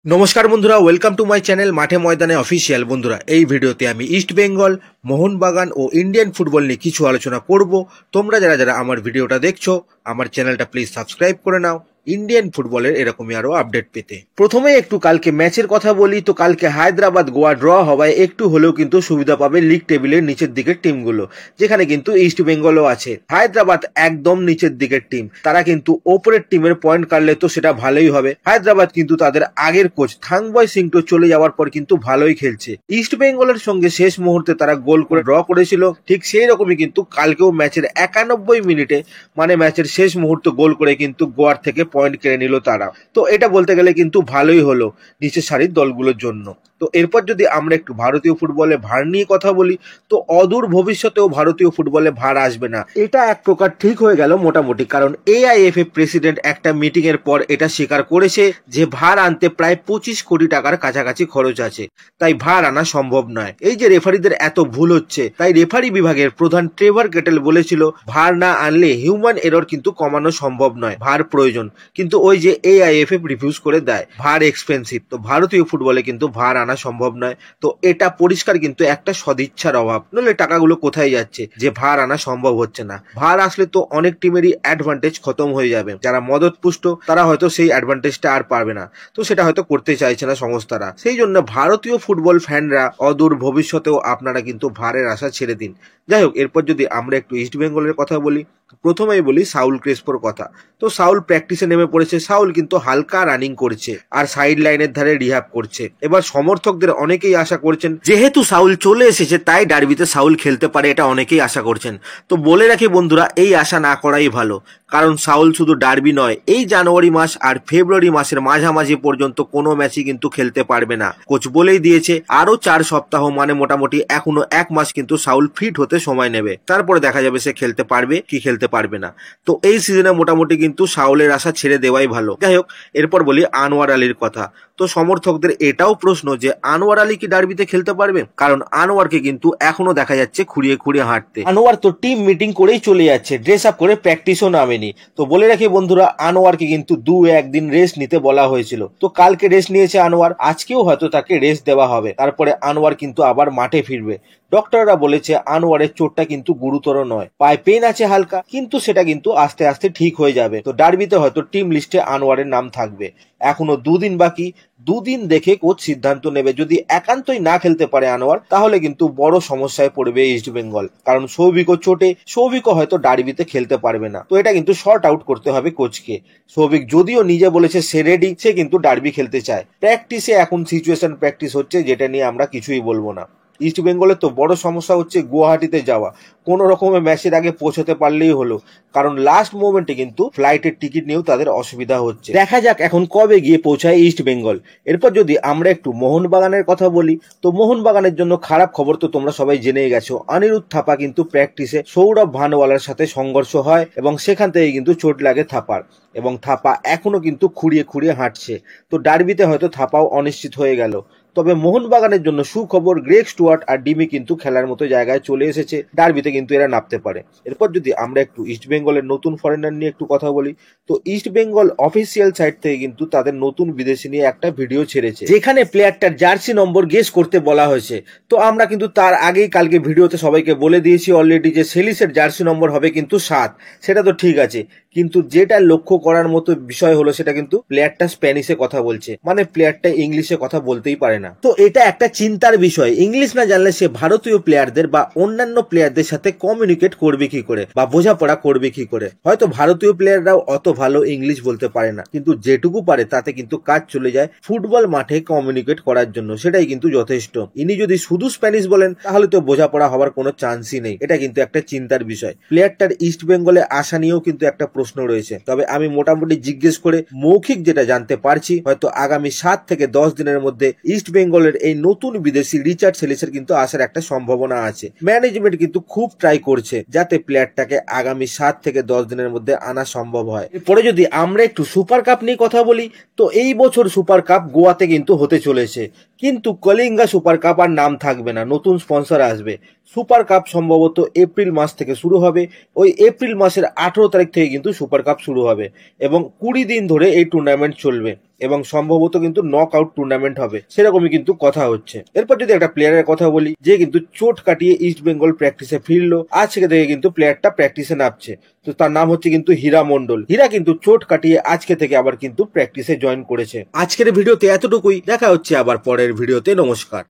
নমস্কার বন্ধুরা, welcome to my channel মাঠে ময়দানে অফিসিয়াল। বন্ধুরা, এই ভিডিওতে আমি ইস্ট বেঙ্গল, মোহনবাগান ও ইন্ডিয়ান ফুটবল নিয়ে কিছু আলোচনা করব। তোমরা যারা যারা আমার ভিডিওটা দেখছো, আমার চ্যানেলটা প্লিজ সাবস্ক্রাইব করে নাও ইন্ডিয়ান ফুটবলের এরকমই আরো আপডেট পেতে। প্রথমে একটু কালকে ম্যাচের কথা বলি। তো কালকে হায়দ্রাবাদ গোয়া ড্র হওয়ায় একটু হলেও কিন্তু সুবিধা পাবে লিগ টেবিলের নিচের দিকের টিমগুলো, যেখানে কিন্তু ইস্ট বেঙ্গলও আছে। হায়দ্রাবাদ একদম নিচের দিকের টিম, তারা কিন্তু ওপরের টিমের পয়েন্ট কাটলে তো সেটা ভালোই হবে। হায়দ্রাবাদ কিন্তু তাদের আগের কোচ থাংবয় সিংটো চলে যাওয়ার পর কিন্তু ভালোই খেলছে। ইস্ট বেঙ্গলের সঙ্গে শেষ মুহূর্তে তারা গোল করে ড্র করেছিল, ঠিক সেই রকমই কিন্তু কালকেও ম্যাচের 91 মিনিটে মানে ম্যাচের শেষ মুহূর্তে গোল করে কিন্তু গোয়ার থেকে পয়েন্ট কেড়ে নিল তারা। তো এটা বলতে গেলে কিন্তু ভালোই হলো নিচের সারির দলগুলোর জন্য। তো এরপর যদি আমরা একটু ভারতীয় ফুটবলে ভার নিয়ে কথা বলি, তো অদূর ভবিষ্যতেও ভারতীয় ফুটবলে ভার আসবে না, এটা এক প্রকার ঠিক হয়ে গেল মোটামুটি। কারণ AIFF প্রেসিডেন্ট একটা মিটিং এর পর এটা স্বীকার করেছে যে ভার আনতে প্রায় 25 কোটি টাকার কাছাকাছি খরচ আছে, তাই ভার আনা সম্ভব নয়। এই যে রেফারিদের এত ভুল হচ্ছে, তাই রেফারি বিভাগের প্রধান ট্রেভার কেটেল বলেছিল ভার না আনলে হিউম্যান এরর কিন্তু কমানো সম্ভব নয়, ভার প্রয়োজন। কিন্তু ওই যে AIFF রিফিউজ করে দেয়, ভার এক্সপেন্সিভ, তো ভারতীয় ফুটবলে কিন্তু ভার আনা সম্ভব নয়। তো এটা পরিষ্কার কিন্তু একটা সদিচ্ছার অভাব, নইলে টাকাগুলো কোথায় যাচ্ছে যে ভার আনা সম্ভব হচ্ছে না। ভার আসলে তো অনেক টিমেরই অ্যাডভান্টেজ খতম হয়ে যাবে, যারা মদত পুষ্ট তারা হয়তো সেই অ্যাডভান্টেজটা আর পারবে না, তো সেটা হয়তো করতে চাইছে না সংস্থারা। সেই জন্য ভারতীয় ফুটবল ফ্যানরা অদূর ভবিষ্যতেও আপনারা কিন্তু ভারের আশা ছেড়ে দিন। যাই হোক, এরপর যদি আমরা একটু ইস্ট বেঙ্গলের কথা বলি, প্রথমেই বলি সাউল ক্রেসপোর কথা। তো সাউল প্র্যাকটিসে নেমে পড়েছে। সাউল কিন্তু হালকা রানিং করছে আর সাইড লাইনের ধারে রিহ্যাব করছে। এবার সমর্থকদের অনেকেই আশা করছেন যেহেতু সাউল চলে এসেছে তাই ডার্বিতে সাউল খেলতে পারে, এটা অনেকেই আশা করছেন। তো বলে রাখি বন্ধুরা, এই আশা না করাই ভালো, কারণ সাউল শুধু ডার্বি নয়, এই জানুয়ারি মাস আর ফেব্রুয়ারি মাসের মাঝামাঝি পর্যন্ত কোনো ম্যাচই কিন্তু খেলতে পারবে না। কোচ বলেই দিয়েছে আরো 4 সপ্তাহ মানে মোটামুটি এখনো 1 মাস কিন্তু সাউল ফিট হতে সময় নেবে, তারপরে দেখা যাবে সে খেলতে পারবে কি খেলতে পারবে না। তো এই সিজনে মোটামুটি কিন্তু সাউলের আশা ছেড়ে দেওয়াই ভালো। যাই হোক, এরপর বলি আনোয়ার আলীর কথা। তো সমর্থকদের এটাও প্রশ্ন যে আনোয়ার আলী কি ডার্বিতে খেলতে পারবে, কারণ আনোয়ারকে কিন্তু এখনো দেখা যাচ্ছে খুঁড়িয়ে খুঁড়িয়ে হাঁটতে। আনোয়ার তো টিম মিটিং করেই চলে যাচ্ছে, ড্রেস আপ করে প্র্যাকটিসও নামেনি। তো বলে রাখি বন্ধুরা, আনোয়ারকে কিন্তু 2-1 দিন রেস্ট নিতে বলা হয়েছিল, তো কালকে রেস্ট নিয়েছে আনোয়ার, আজকেও হয়তো তাকে রেস্ট দেওয়া হবে, তারপরে আনোয়ার কিন্তু আবার মাঠে ফিরবে। ডক্টররা বলেছে আনোয়ারের চোটটা কিন্তু গুরুতর নয়, পায়ে পেন আছে হালকা, কিন্তু সেটা কিন্তু আস্তে আস্তে ঠিক হয়ে যাবে। তো ডার্বিতে হয়তো টিম লিস্টে আনোয়ারের নাম থাকবে। এখনো 2 দিন বাকি, 2 দিন দেখে কোচ সিদ্ধান্ত নেবে। যদি একান্তই না খেলতে পারে আনোয়ার, তাহলে কিন্তু বড় সমস্যায় পড়বে ইস্ট বেঙ্গল, কারণ সৌভিকও চোটে, সৌভিকও হয়তো ডার্বিতে খেলতে পারবে না। তো এটা কিন্তু শর্ট আউট করতে হবে কোচকে। সৌভিক যদিও নিজে বলেছে সে রেডি, সে কিন্তু ডার্বি খেলতে চায়। প্র্যাকটিসে এখন সিচুয়েশন প্র্যাকটিস হচ্ছে, যেটা নিয়ে আমরা কিছুই বলবো না। ইস্ট বেঙ্গলের তো বড় সমস্যা হচ্ছে গুয়াহাটিতে যাওয়া, কোনো রকমের ম্যাচের আগে পৌঁছতে পারলেই হলো, কারণ লাস্ট মোমেন্টে কিন্তু ফ্লাইটের টিকিট নিয়েও তাদের অসুবিধা হচ্ছে। দেখা যাক এখন কবে গিয়ে পৌঁছায় ইস্ট বেঙ্গল। এরপর যদি আমরা একটু মোহনবাগানের কথা বলি, তো মোহনবাগানের জন্য খারাপ খবর তো তোমরা সবাই জেনেই গেছো। অনিরুদ্ধ থাপা কিন্তু প্র্যাকটিসে সৌরভ ভানওয়ালার সাথে সংঘর্ষ হয় এবং সেখান থেকে কিন্তু চোট লাগে থাপার, এবং থাপা এখনো কিন্তু খুঁড়িয়ে খুঁড়িয়ে হাঁটছে। তো ডার্বিতে হয়তো থাপাও অনিশ্চিত হয়ে গেল। তবে মোহনবাগানের জন্য সুখবর, গ্রেগ স্টুয়ার্ট আর ডিমি কিন্তু খেলার মতো জায়গায় চলে এসেছে, ডার্বিতে কিন্তু এরা নামতে পারে। এরপর যদি আমরা একটু ইস্ট বেঙ্গলের নতুন ফরেনার নিয়ে একটু কথা বলি, তো ইস্ট বেঙ্গল অফিসিয়াল সাইট থেকে কিন্তু তাদের নতুন বিদেশি নিয়ে একটা ভিডিও ছেড়েছে, যেখানে প্লেয়ারটার জার্সি নম্বর গেস করতে বলা হয়েছে। তো আমরা কিন্তু তার আগেই কালকে ভিডিওতে সবাইকে বলে দিয়েছি অলরেডি যে সেলিসের জার্সি নম্বর হবে কিন্তু 7, সেটা তো ঠিক আছে, কিন্তু যেটা লক্ষ্য করার মতো বিষয় হলো সেটা কিন্তু প্লেয়ারটা স্প্যানিশে কথা বলছে, মানে প্লেয়ারটা ইংলিশে কথা বলতেই পারে না। তো এটা একটা চিন্তার বিষয়, ইংলিশ না জানলে সে ভারতীয় প্লেয়ারদের বা অন্যান্য প্লেয়ারদের সাথে কমিউনিকেট করবে কি করে বা বোঝাপড়া করবে কি করে। হয়তো ভারতীয় প্লেয়াররাও অত ভালো ইংলিশ বলতে পারে না, কিন্তু যেটুকু পারে তাতে কিন্তু কাজ চলে যায় ফুটবল মাঠে কমিউনিকেট করার জন্য, সেটাই কিন্তু যথেষ্ট। ইনি যদি শুধু স্প্যানিশ বলেন তাহলে তো বোঝাপড়া হওয়ার কোনো চান্সই নেই। এটা কিন্তু একটা চিন্তার বিষয়। প্লেয়ারটার ইস্ট বেঙ্গলে আসা নিয়েও কিন্তু একটা প্রশ্ন রয়েছে, তবে আমি মোটামুটি জিজ্ঞেস করে মৌখিক যেটা জানতে পারছি, হয়তো আগামী 7 থেকে 10 দিনের মধ্যে ইস্ট বেঙ্গলের এই নতুন বিদেশি রিচার্ড সেলিসের কিন্তু আসার একটা সম্ভাবনা আছে। ম্যানেজমেন্ট কিন্তু খুব ট্রাই করছে যাতে প্লেয়ারটাকে আগামী 7 থেকে 10 দিনের মধ্যে আনা সম্ভব হয়। এরপরে যদি আমরা একটু সুপার কাপ নিয়ে কথা বলি, তো এই বছর সুপার কাপ গোয়াতে কিন্তু হতে চলেছে, কিন্তু কলিঙ্গা সুপার কাপ আর নাম থাকবে না, নতুন স্পন্সর আসবে। সুপার কাপ সম্ভবত এপ্রিল মাস থেকে শুরু হবে, ওই এপ্রিল মাসের 18 তারিখ থেকে কিন্তু সুপার কাপ শুরু হবে এবং 20 দিন ধরে এই টুর্নামেন্ট চলবে। এবং সম্ভবত কিন্তু নক আউট টুর্নামেন্ট হবে, সেরকমই কিন্তু কথা হচ্ছে। এরপর যদি একটা প্লেয়ারের কথা বলি, যে কিন্তু চোট কাটিয়ে ইস্ট বেঙ্গল প্র্যাকটিসে ফিরলো, আজকে থেকে কিন্তু প্লেয়ারটা প্র্যাকটিসে নামছে। তো তার নাম হচ্ছে কিন্তু হীরা মন্ডল। হীরা কিন্তু চোট কাটিয়ে আজকে থেকে আবার কিন্তু প্র্যাকটিসে জয়েন করেছে। আজকের ভিডিওতে এতটুকুই, দেখা হচ্ছে আবার পরের ভিডিওতে। নমস্কার।